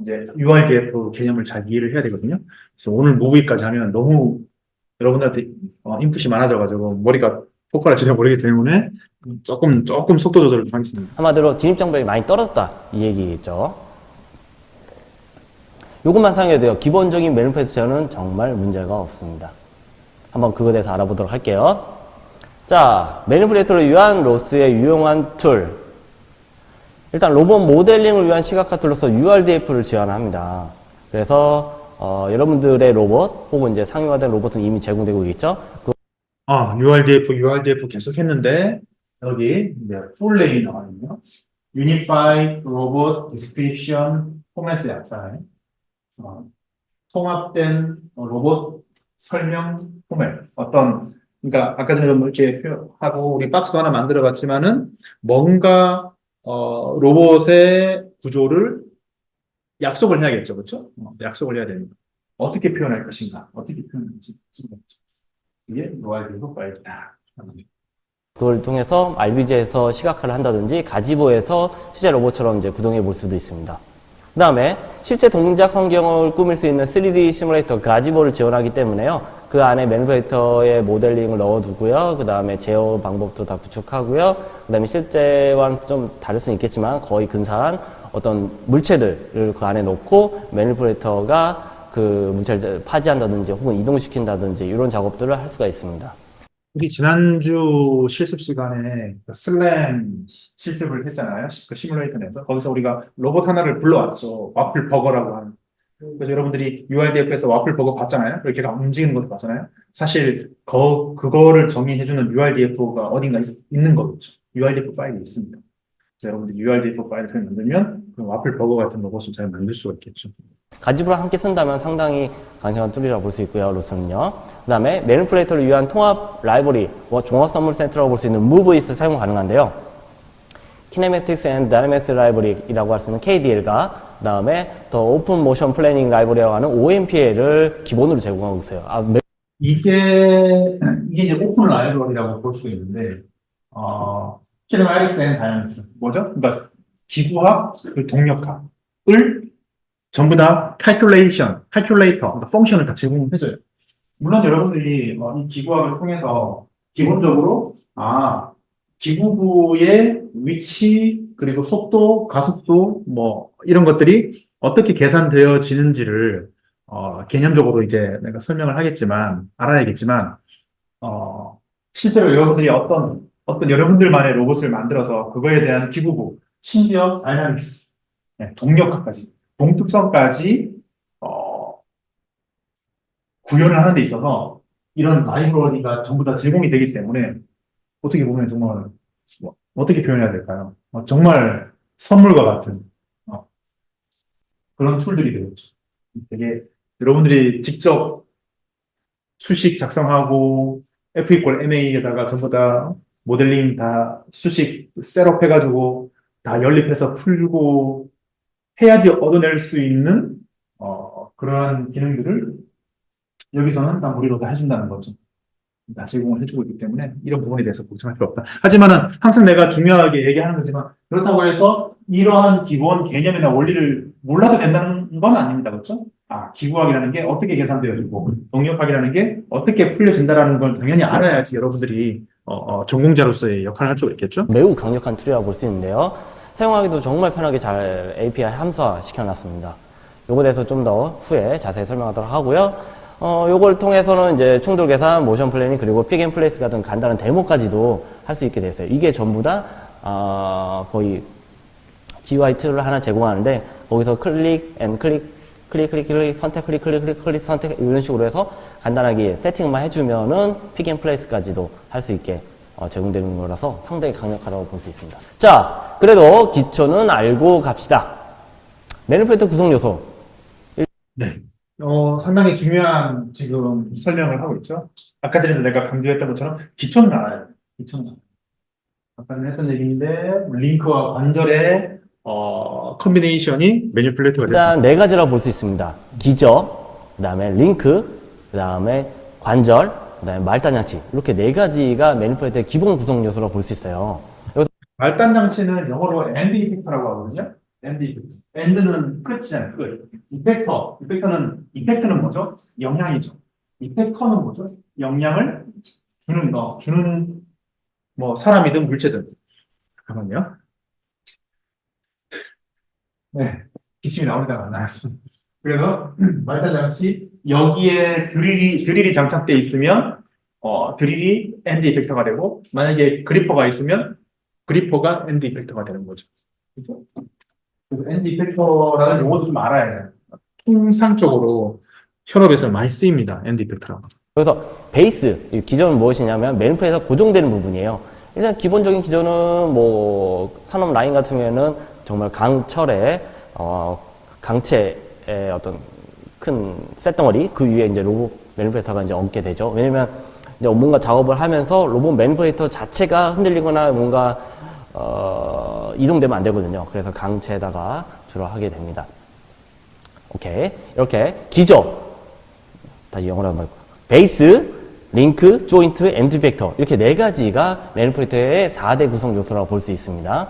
Speaker 1: 이제 URDF 개념을 잘 이해를 해야 되거든요. 그래서 오늘 무브잇까지 하면 너무 여러분들한테 인풋이 많아져가지고 머리가 폭발할지도 모르기 때문에 조금 속도 조절을 좀 하겠습니다.
Speaker 3: 한마디로 진입장벽이 많이 떨어졌다 이 얘기겠죠. 이것만 사용해도 돼요. 기본적인 매니푸레이터 제어는 정말 문제가 없습니다. 한번 그거에 대해서 알아보도록 할게요. 자, 매니푸레이터를 위한 로스의 유용한 툴. 일단 로봇 모델링을 위한 시각화 툴로서 URDF를 지원합니다. 그래서 여러분들의 로봇 혹은 이제 상용화된 로봇은 이미 제공되고 있겠죠.
Speaker 1: URDF 계속 했는데 여기 이제 풀네임이 나와있네요. Unified Robot Description Format의 약자에 통합된 로봇 설명 포맷 그러니까 아까 전에 뭐 이렇게 하고 우리 박스도 하나 만들어 봤지만은 뭔가 로봇의 구조를 약속을 해야겠죠, 그렇죠? 약속을 해야 됩니다. 어떻게 표현할 것인가, 어떻게 표현할지 이게 URDF 파일이다.
Speaker 3: 그걸 통해서 RBG에서 시각화를 한다든지 가지보에서 실제 로봇처럼 이제 구동해 볼 수도 있습니다. 그 다음에 실제 동작 환경을 꾸밀 수 있는 3D 시뮬레이터 가지보를 지원하기 때문에요. 그 안에 매니푸레이터의 모델링을 넣어두고요. 그 다음에 제어 방법도 다 구축하고요. 그 다음에 실제와는 좀 다를 수는 있겠지만 거의 근사한 어떤 물체들을 그 안에 넣고 매니푸레이터가 그 물체를 파지한다든지 혹은 이동시킨다든지 이런 작업들을 할 수가 있습니다.
Speaker 1: 우리 지난주 실습 시간에 슬램 실습을 했잖아요. 그 시뮬레이터 내에서. 거기서 우리가 로봇 하나를 불러왔죠. 와플 버거라고 하는. 그래서 여러분들이 URDF에서 와플 버거 봤잖아요. 이렇게 움직이는 것도 봤잖아요. 사실 그거를 정의해주는 URDF가 어딘가 있는 거겠죠. URDF 파일이 있습니다. 그래서 여러분들이 URDF 파일을 만들면 그 와플 버거 같은 로봇을 잘 만들 수가 있겠죠.
Speaker 3: 가지브를 함께 쓴다면 상당히 강력한 툴이라고 볼 수 있고요. 루스는요. 그 다음에 매니플레이터를 위한 통합 라이브러리, 종합 선물 센터라고 볼 수 있는 MoveIt을 사용 가능한데요. Kinematics and Dynamics Library이라고 할 수 있는 KDL과 그 다음에 더 오픈 모션 플래닝 라이브러리라고 하는 OMPL을 기본으로 제공하고 있어요.
Speaker 1: 이게 이제 오픈 라이브러리라고 볼 수 있는데, 키네마틱스 앤 다이나믹스 뭐죠? 그러니까 기구학, 그 동력학을 전부 다 calculation, calculator, 그러니까 펑션을 다 제공해줘요. 물론 여러분들이 이 기구학을 통해서 기본적으로 기구부의 위치 그리고 속도, 가속도 뭐 이런 것들이 어떻게 계산되어지는지를 개념적으로 이제 내가 설명을 하겠지만 알아야겠지만 실제로 여러분들이 어떤 여러분들만의 로봇을 만들어서 그거에 대한 기구부, 심지어 다이나믹스, 동력학까지, 동특성까지 구현을 하는 데 있어서 이런 라이브러리가 전부 다 제공이 되기 때문에 어떻게 보면 정말 어떻게 표현해야 될까요? 정말 선물과 같은 그런 툴들이 되겠죠. 되게 여러분들이 직접 수식 작성하고 F=MA에다가 전부 다 모델링 다 수식 셋업 해가지고 다 연립해서 풀고 해야지 얻어낼 수 있는 그러한 기능들을 여기서는 다 무료로 다 해준다는 거죠. 다 제공을 해주고 있기 때문에 이런 부분에 대해서 걱정할 필요 없다. 하지만은 항상 내가 중요하게 얘기하는 거지만 그렇다고 해서 이러한 기본 개념이나 원리를 몰라도 된다는 건 아닙니다. 그렇죠? 기구학이라는 게 어떻게 계산되어지고 동력학이라는 게 어떻게 풀려진다라는 걸 당연히 알아야지 여러분들이 전공자로서의 역할을 할 수가 있겠죠?
Speaker 3: 매우 강력한 툴이라고 볼 수 있는데요. 사용하기도 정말 편하게 잘 API 함수화 시켜놨습니다. 요거에 대해서 좀 더 후에 자세히 설명하도록 하고요. 요걸 통해서는 이제 충돌 계산, 모션 플래닝, 그리고 픽 앤 플레이스 같은 간단한 데모까지도 할 수 있게 됐어요. 이게 전부 다, 거의 GUI 툴을 하나 제공하는데, 거기서 클릭, 선택, 클릭, 선택, 이런 식으로 해서 간단하게 세팅만 해주면은 픽 앤 플레이스까지도 할 수 있게 제공되는 거라서 상당히 강력하다고 볼 수 있습니다. 자, 그래도 기초는 알고 갑시다. 매니플레이터 구성 요소.
Speaker 1: 네. 상당히 중요한 지금 설명을 하고 있죠. 아까 전에도 내가 강조했던 것처럼 기초는 알아야 돼. 기초는 알아요. 아까는 했던 얘기인데 링크와 관절의 컨비네이션이 매니플레이터가 됐습니다.
Speaker 3: 일단 네 가지라고 볼 수 있습니다. 기저, 그 다음에 링크, 그 다음에 관절, 그 다음에 말단장치. 이렇게 네 가지가 매니플레이터의 기본 구성 요소라고 볼 수 있어요.
Speaker 1: 말단 장치는 영어로 end effector라고 하거든요. end effector. end는 끝이잖아요. 끝. 이펙터는 뭐죠? 영향이죠. 이펙터는 뭐죠? 영향을 주는 뭐 사람이든 물체든. 잠깐만요. 네, 기침이 나오다가 안 나왔어. 그래서 말단 장치 여기에 드릴이 장착되어 있으면 드릴이 end effector가 되고 만약에 그리퍼가 있으면 그리퍼가 end effector가 되는 거죠. 그죠? 그래서 end effector라는 용어도 좀 알아야 돼요. 통상적으로 현업에서 많이 쓰입니다. end effector라고.
Speaker 3: 그래서 베이스, 이 기저는 무엇이냐면 매니플레이터에서 고정되는 부분이에요. 일단 기본적인 기저는 뭐 산업 라인 같은 경우에는 정말 강철의 강체의 어떤 큰 쇳덩어리 그 위에 이제 로봇 매니플레이터가 이제 얹게 되죠. 왜냐면 이제 뭔가 작업을 하면서 로봇 매니플레이터 자체가 흔들리거나 뭔가 이동되면 안 되거든요. 그래서 강체에다가 주로 하게 됩니다. 오케이. 이렇게 기저, 다시 영어로 한번 베이스, 링크, 조인트, 엔드 벡터 이렇게 네 가지가 매니플레이터의 4대 구성 요소라고 볼 수 있습니다.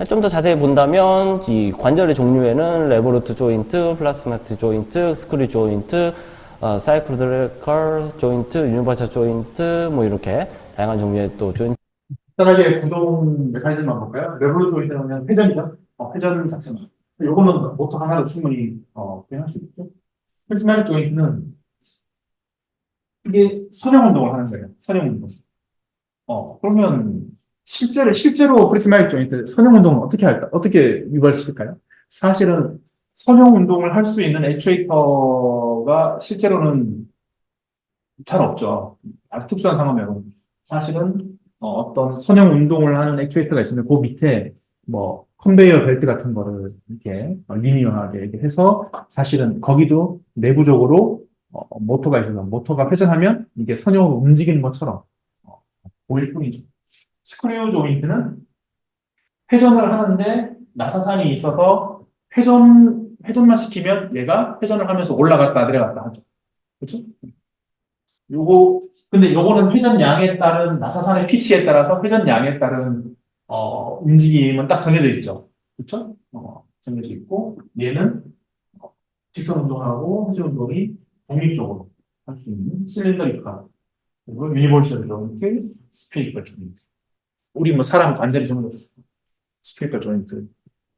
Speaker 3: 좀 더 자세히 본다면 이 관절의 종류에는 레보루트 조인트, 플라스마트 조인트, 스크류 조인트, 사이클드컬 조인트, 유니버설 조인트 뭐 이렇게 다양한 종류의 또 조인트.
Speaker 1: 간단하게 구동 메커니즘만 볼까요? 레볼루트 조인트는 그냥 회전이죠. 회전 자체만. 요거는 모터 하나도 충분히 그냥 할 수 있죠. 프리스마틱 조인트는 이게 선형 운동을 하는 거예요. 선형 운동. 그러면 실제로 프리스마틱 조인트 선형 운동은 어떻게 할까? 어떻게 유발시킬까요? 사실은 선형 운동을 할 수 있는 액추에이터가 실제로는 잘 없죠. 아주 특수한 상황이면 사실은 어떤 선형 운동을 하는 액추에이터가 있으면 그 밑에 뭐 컨베이어 벨트 같은 거를 이렇게 리니어하게 이렇게 해서 사실은 거기도 내부적으로 모터가 있어서 모터가 회전하면 이게 선형으로 움직이는 것처럼 보일 뿐이죠. 스크류 조인트는 회전을 하는데 나사산이 있어서 회전만 시키면 얘가 회전을 하면서 올라갔다 내려갔다 하죠. 그렇죠? 근데 요거는 회전량에 따른 나사산의 피치에 따라서 회전량에 따른 움직임은 딱 정해져 있죠. 그렇죠? 정해져 있고 얘는 직선 운동하고 회전 운동이 독립적으로 할 수 있는 실린더리컬 그리고 유니버셜 조인트, 스페이컬 조인트. 우리 뭐 사람 관절이 전부 스페이컬 조인트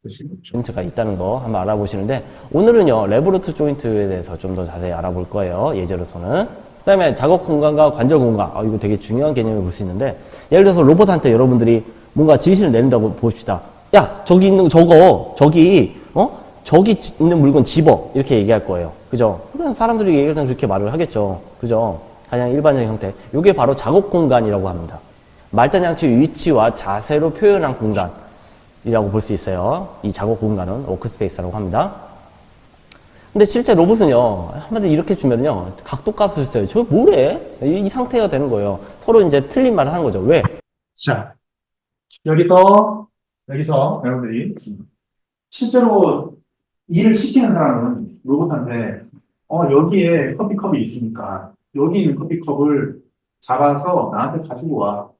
Speaker 1: 보시고 있죠.
Speaker 3: 조인트가 있다는 거 한번 알아보시는데 오늘은요 레버루트 조인트에 대해서 좀 더 자세히 알아볼 거예요. 예제로서는. 그 다음에 작업 공간과 관절 공간. 이거 되게 중요한 개념을 볼 수 있는데 예를 들어서 로봇한테 여러분들이 뭔가 지시를 내린다고 봅시다. 야 저기 있는 저기 있는 물건 집어 이렇게 얘기할 거예요. 그죠? 그런 사람들이 얘기할 때는 그렇게 말을 하겠죠. 그죠? 가장 일반적인 형태. 이게 바로 작업 공간이라고 합니다. 말단 양치 위치와 자세로 표현한 공간이라고 볼 수 있어요. 이 작업 공간은 워크스페이스라고 합니다. 근데 실제 로봇은요, 한마디로 이렇게 주면요, 각도값을 써요. 저 뭐래? 이 상태가 되는 거예요. 서로 이제 틀린 말을 하는 거죠. 왜?
Speaker 1: 자, 여기서 여러분들이 실제로 일을 시키는 사람은 로봇한테 여기에 커피컵이 있으니까 여기 있는 커피컵을 잡아서 나한테 가지고 와.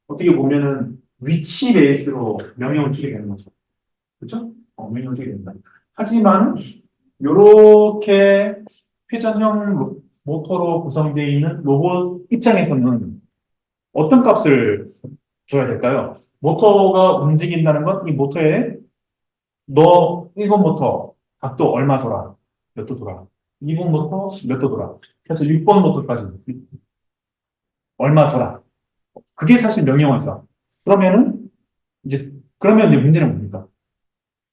Speaker 1: 어떻게 보면은 위치 베이스로 명령을 주게 되는 거죠. 그렇죠? 명령을 주게 된다. 하지만 요렇게 회전형 모터로 구성되어 있는 로봇 입장에서는 어떤 값을 줘야 될까요? 모터가 움직인다는 건 이 모터에 너 1번 모터 각도 얼마 돌아? 몇 도 돌아? 2번 모터 몇 도 돌아? 그래서 6번 모터까지 얼마 돌아? 그게 사실 명령어죠. 그러면 이제 문제는 뭡니까?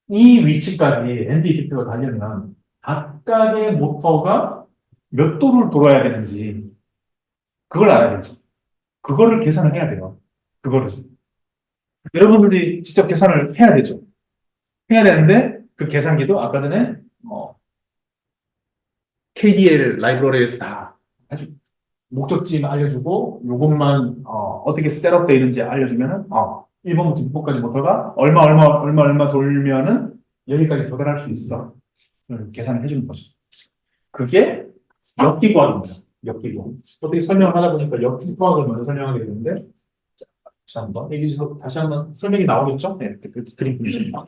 Speaker 1: 이 위치까지 엔드 이펙트가 달려면 각각의 모터가 몇 도를 돌아야 되는지 그걸 알아야 되죠. 그거를 계산을 해야 돼요. 그거를. 여러분들이 직접 계산을 해야 되죠. 해야 되는데 그 계산기도 아까 전에 KDL 라이브러리에서 다 아주 목적지만 알려주고 요것만 어떻게 셋업되어 있는지 알려주면은 1번부터 6번까지 모터가 얼마 돌면은 여기까지 도달할 수 있어. 계산을 해주는 거죠. 그게 역기구학입니다. 역기구학. 어떻게 설명을 하다 보니까 역기구학을 먼저 설명하게 되는데 자, 한번 여기서 다시 한번 설명이 나오겠죠? 네, 그 스크린 보시면.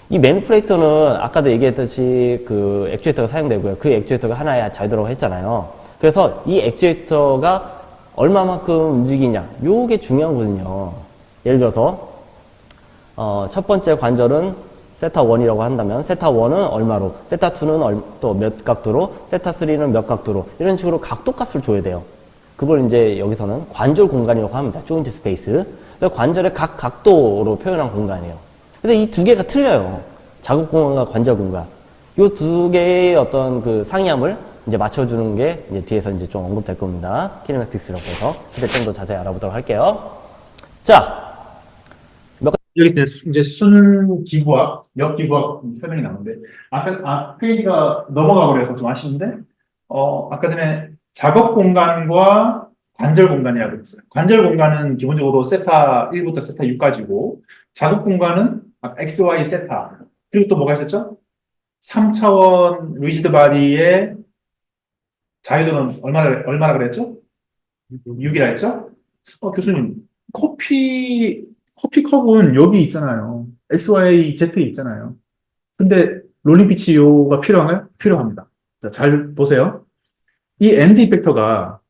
Speaker 3: 이 매니플레이터는 아까도 얘기했듯이 그 액추에이터가 사용되고요. 그 액추에이터가 하나의 자유도라고 했잖아요. 그래서 이 액추에이터가 얼마만큼 움직이냐, 요게 중요하거든요. 예를 들어서 첫 번째 관절은 세타 1이라고 한다면 세타 1은 얼마로, 세타 2는 또 몇 각도로, 세타 3는 몇 각도로 이런 식으로 각도 값을 줘야 돼요. 그걸 이제 여기서는 관절 공간이라고 합니다. 조인트 스페이스. 그래서 관절의 각 각도로 표현한 공간이에요. 근데 이 두 개가 틀려요. 작업 공간과 관절 공간. 이 두 개의 어떤 그 상이함을 이제 맞춰주는 게 이제 뒤에서 이제 좀 언급될 겁니다. 키네마틱스라고 해서. 그때 좀 더 자세히 알아보도록 할게요. 자.
Speaker 1: 여기 이제 순기구학, 역기구학 설명이 나오는데, 페이지가 넘어가 버려서 좀 아쉬운데, 아까 전에 작업 공간과 관절 공간이라고 했어요. 관절 공간은 기본적으로 세타 1부터 세타 6까지고, 작업 공간은 X, Y, 세타. 그리고 또 뭐가 있었죠? 3차원 리지드 바디의 자유도는 얼마나 그랬죠? 6이라 했죠? 교수님, 커피컵은 여기 있잖아요. X, Y, Z에 있잖아요. 근데 롤링 피치 요가 필요한가요? 필요합니다. 자, 잘 보세요. 이 엔드 이펙터가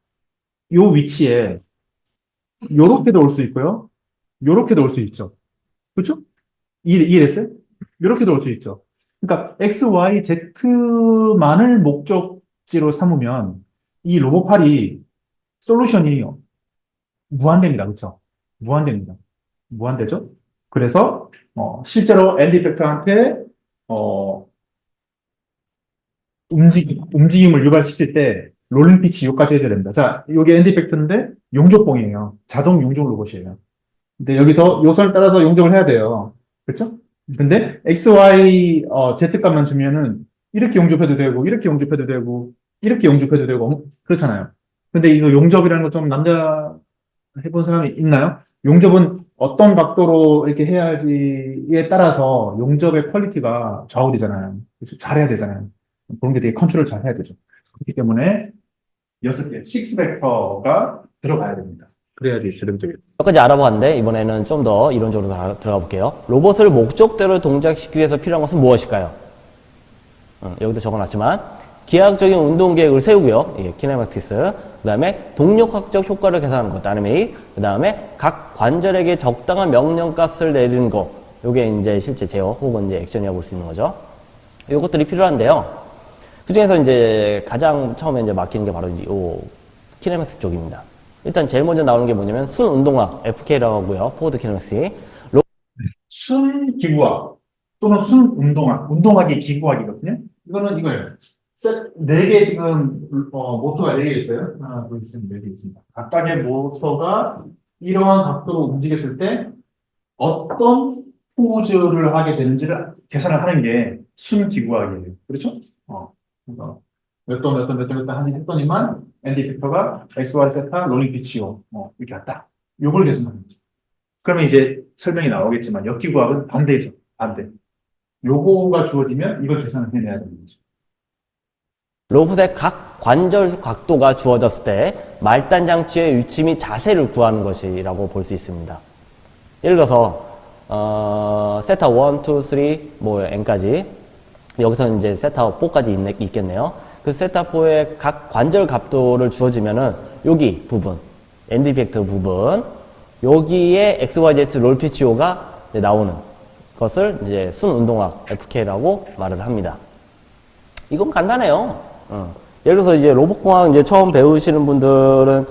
Speaker 1: 요 위치에 요렇게도 올 수 있고요. 요렇게도 올 수 있죠. 그렇죠? 이해됐어요? 요렇게도 올 수 있죠. 그러니까 X, Y, Z만을 목적지로 삼으면 이 로봇팔이 솔루션이 무한대입니다. 그렇죠? 무한대죠? 그래서 실제로 엔드 이펙터한테 움직임을 유발시킬 때 롤링 피치 요까지 해줘야 됩니다. 자, 요게 엔드 이펙터인데 용접봉이에요. 자동 용접 로봇이에요. 근데 여기서 요 선을 따라서 용접을 해야 돼요. 그렇죠? 근데 x, y, z 값만 주면은 이렇게 용접해도 되고 이렇게 용접해도 되고 이렇게 용접해도 되고 그렇잖아요. 근데 이거 용접이라는 거 좀 남자 해본 사람이 있나요? 용접은 어떤 각도로 이렇게 해야 할지에 따라서 용접의 퀄리티가 좌우되잖아요. 그래서 잘해야 되잖아요. 그런 게 되게 컨트롤 잘 해야 되죠. 그렇기 때문에 6개, 6벡터가 들어가야 됩니다. 그래야지 제대로 되겠죠.
Speaker 3: 몇 가지 알아봤는데 이번에는 좀 더 이론적으로 들어가 볼게요. 로봇을 목적대로 동작시키기 위해서 필요한 것은 무엇일까요? 여기도 적어놨지만 기하학적인 운동 계획을 세우고요. 예, 키네마틱스. 그 다음에 동력학적 효과를 계산하는 것, 다음에 그 다음에 각 관절에게 적당한 명령값을 내리는 것. 요게 이제 실제 제어 혹은 이제 액션이라고 볼 수 있는 거죠. 요것들이 필요한데요. 그 중에서 이제 가장 처음에 이제 맡기는 게 바로 요 키네마틱스 쪽입니다. 일단 제일 먼저 나오는 게 뭐냐면 순운동학 FK라고 하고요. 포워드 키네마틱스.
Speaker 1: 순기구학 또는 순운동학, 운동학이 기구학이거든요. 이거는 이거예요. 네 개 지금 모터가 4개 있어요. 하나, 둘, 셋, 4개 있습니다. 각각의 모터가 이러한 각도로 움직였을 때 어떤 포즈를 하게 되는지를 계산을 하는 게 순기구학이에요. 그렇죠? 그래서 몇 돈 하니 했더니만 ND 벡터가 X, Y, 세타, 롤링 피치오 이렇게 왔다. 요걸 계산하는 거죠. 그러면 이제 설명이 나오겠지만 역기구학은 반대죠. 반대. 요거가 주어지면 이걸 계산을 해내야 되는 거죠.
Speaker 3: 로봇의 각 관절 각도가 주어졌을 때 말단 장치의 위치 및 자세를 구하는 것이라고 볼 수 있습니다. 예를 들어서 세타 1, 2, 3, 뭐 n까지 여기서 이제 세타 4까지 있겠네요. 그 세타 4의 각 관절 각도를 주어지면은 여기 부분, ND 벡터 부분, 여기에 XYZ 롤 PCO가 나오는 것을 이제 순운동학 FK라고 말을 합니다. 이건 간단해요. 예를 들어서 이제 로봇공학 이제 처음 배우시는 분들은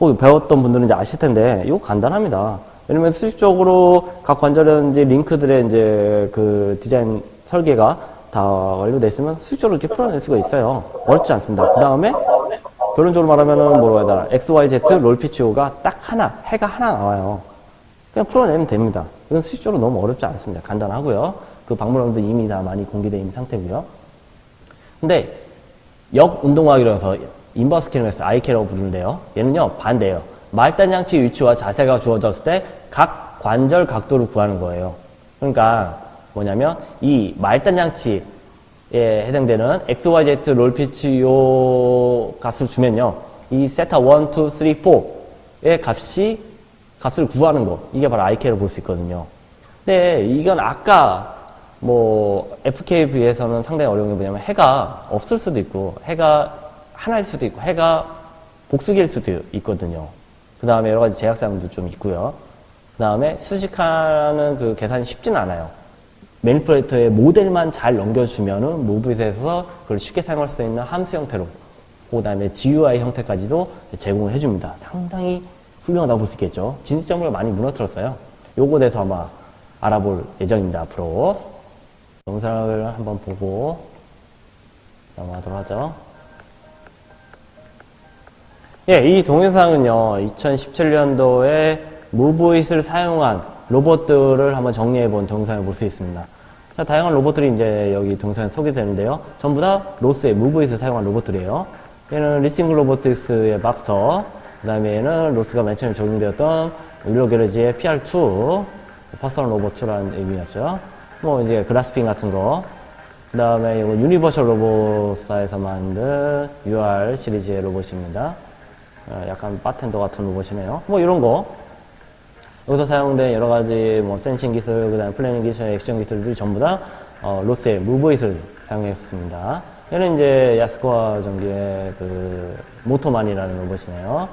Speaker 3: 혹은 배웠던 분들은 이제 아실 텐데 이거 간단합니다. 왜냐면 수직적으로 각 관절의 이제 링크들의 이제 그 디자인 설계가 다 완료되어 있으면 수직적으로 이렇게 풀어낼 수가 있어요. 어렵지 않습니다. 그 다음에 결론적으로 말하면은 뭐라고 해야 되나 XYZ 롤 PCO가 딱 하나, 해가 하나 나와요. 그냥 풀어내면 됩니다. 이건 수직적으로 너무 어렵지 않습니다. 간단하고요. 그 방문함도 이미 다 많이 공개되어 있는 상태고요. 근데 역운동학이라고 해서 인버스 키네마틱스 IK라고 부르는데요. 얘는요 반대예요. 말단 장치 위치와 자세가 주어졌을 때 각 관절 각도를 구하는 거예요. 그러니까 뭐냐면 이 말단 장치에 해당되는 XYZ 롤 PCO 값을 주면요. 이 세타 1, 2, 3, 4의 값을 구하는 거. 이게 바로 IK로 볼 수 있거든요. 근데 이건 아까 뭐 FK에 비해서는 상당히 어려운 게 뭐냐면 해가 없을 수도 있고 해가 하나일 수도 있고 해가 복수기일 수도 있거든요. 그 다음에 여러 가지 제약사항도 좀 있고요. 그 다음에 수직하는 그 계산이 쉽진 않아요. 매니플레이터의 모델만 잘 넘겨주면은 모브잇에서 그걸 쉽게 사용할 수 있는 함수 형태로 그 다음에 GUI 형태까지도 제공을 해줍니다. 상당히 훌륭하다고 볼 수 있겠죠. 진입점을 많이 무너뜨렸어요. 요거에 대해서 아마 알아볼 예정입니다. 앞으로 영상을 한번 보고 넘어가도록 하죠. 예, 이 동영상은요 2017년도에 무브잇을 사용한 로봇들을 한번 정리해본 동영상을 볼 수 있습니다. 자, 다양한 로봇들이 이제 여기 동영상에 소개되는데요. 전부 다 로스의 무브잇을 사용한 로봇들이에요. 얘는 리싱글 로보틱스의 박스터, 그 다음에 얘는 로스가 맨 처음에 적용되었던 윌로 게러지의 PR2, 퍼스널 로봇2라는 의미였죠. 뭐 이제 그라스핑 같은 거, 그 다음에 이거 유니버셜 로봇사에서 만든 UR 시리즈의 로봇입니다. 약간 바텐더 같은 로봇이네요. 뭐 이런 거. 여기서 사용된 여러 가지 뭐 센싱 기술, 그 다음에 플래닝 기술, 액션 기술들이 전부 다 로스의 무브잇을 사용했습니다. 얘는 이제 야스코아 전기의 그 모토만이라는 로봇이네요.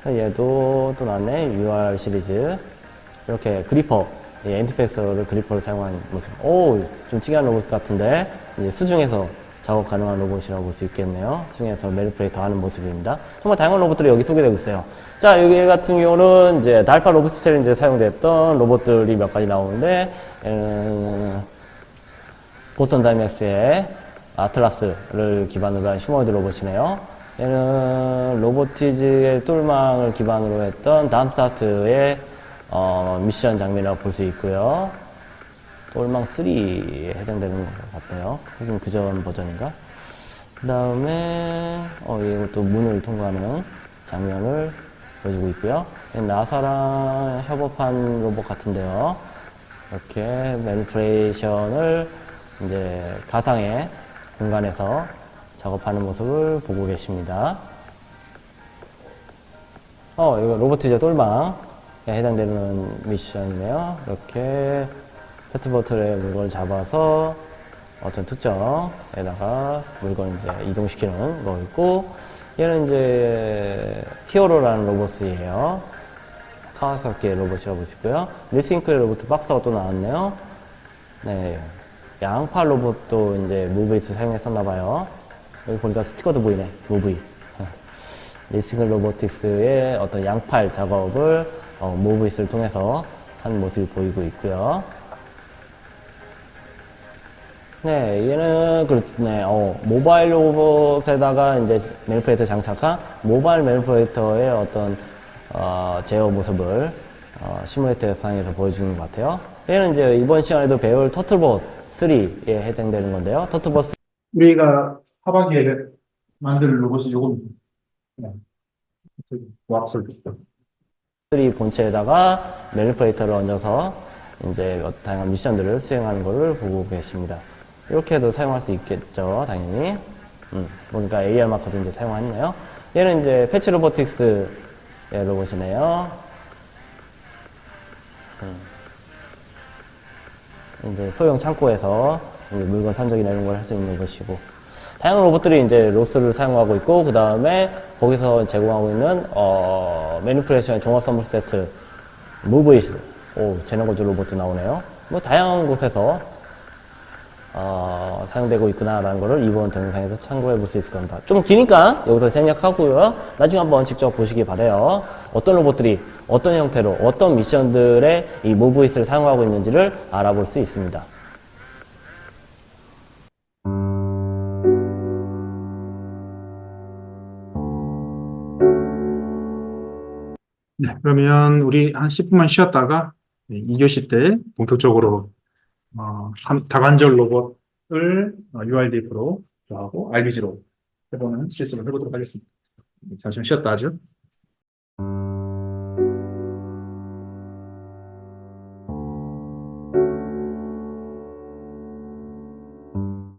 Speaker 3: 얘도 또 나왔네. UR 시리즈. 이렇게 그리퍼, 엔티팩서를 그리퍼를 사용한 모습. 오, 좀 특이한 로봇 같은데, 이제 수중에서 작업 가능한 로봇이라고 볼 수 있겠네요. 수중에서 매니플레이터 하는 모습입니다. 정말 다양한 로봇들이 여기 소개되고 있어요. 자, 여기 같은 경우는 이제 달파 로봇 챌린지에 사용됐던 로봇들이 몇 가지 나오는데, 보스턴 다이맥스의 아틀라스를 기반으로 한 휴머노이드 로봇이네요. 얘는 로보티즈의 똘망을 기반으로 했던 담스타트의 미션 장면이라고 볼 수 있고요. 똘망 3에 해당되는 것 같아요. 요즘 그전 버전인가? 그 다음에, 이것도 문을 통과하는 장면을 보여주고 있고요. 나사랑 협업한 로봇 같은데요. 이렇게 매니플레이션을 이제 가상의 공간에서 작업하는 모습을 보고 계십니다. 이거 로보티저 똘망에 해당되는 미션이네요. 이렇게 페트보틀에 물건을 잡아서 어떤 특정에다가 물건을 이제 이동시키는 거 있고, 얘는 이제 히어로라는 로봇이에요. 카와사키의 로봇이라고 있고요. 밀싱크의 로봇 박스가 또 나왔네요. 네. 양파 로봇도 이제 무브이스 사용했었나봐요. 여기 보니까 스티커도 보이네. 무브이. 밀싱크 로보틱스의 어떤 양팔 작업을 무브이스를 통해서 한 모습이 보이고 있고요. 네, 얘는 그렇네. 모바일 로봇에다가 이제 매니플레이터 장착한 모바일 매니플레이터의 어떤 제어 모습을 시뮬레이터 상에서 보여주는 것 같아요. 얘는 이제 이번 시간에도 배울 터틀봇 3에 해당되는 건데요. 터틀봇
Speaker 1: 우리가 하반기에 만들 로봇이 요겁니다. 네. 왁스.
Speaker 3: 3 본체에다가 매니플레이터를 얹어서 이제 다양한 미션들을 수행하는 것을 보고 계십니다. 이렇게 해도 사용할 수 있겠죠, 당연히. 보니까 AR 마커도 이제 사용했네요. 얘는 이제 패치 로보틱스의 로봇이네요. 이제 소형 창고에서 이제 물건 산적이나 이런 걸 할 수 있는 로봇이고, 다양한 로봇들이 이제 로스를 사용하고 있고, 그 다음에 거기서 제공하고 있는 매니플레이션 종합 선물 세트, 무브이스, 제너거즈 로봇도 나오네요. 뭐 다양한 곳에서 사용되고 있구나라는 거를 이번 동영상에서 참고해 볼 수 있을 겁니다. 좀 기니까 여기서 생략하고요. 나중에 한번 직접 보시기 바래요. 어떤 로봇들이 어떤 형태로 어떤 미션들의 이 무브이스를 사용하고 있는지를 알아볼 수 있습니다.
Speaker 1: 네, 그러면 우리 한 10분만 쉬었다가 2교시 때 본격적으로 다관절 로봇을 URDF로 하고 RBG로 해보는 실습을 해보도록 하겠습니다. 잠시만 쉬었다 하죠.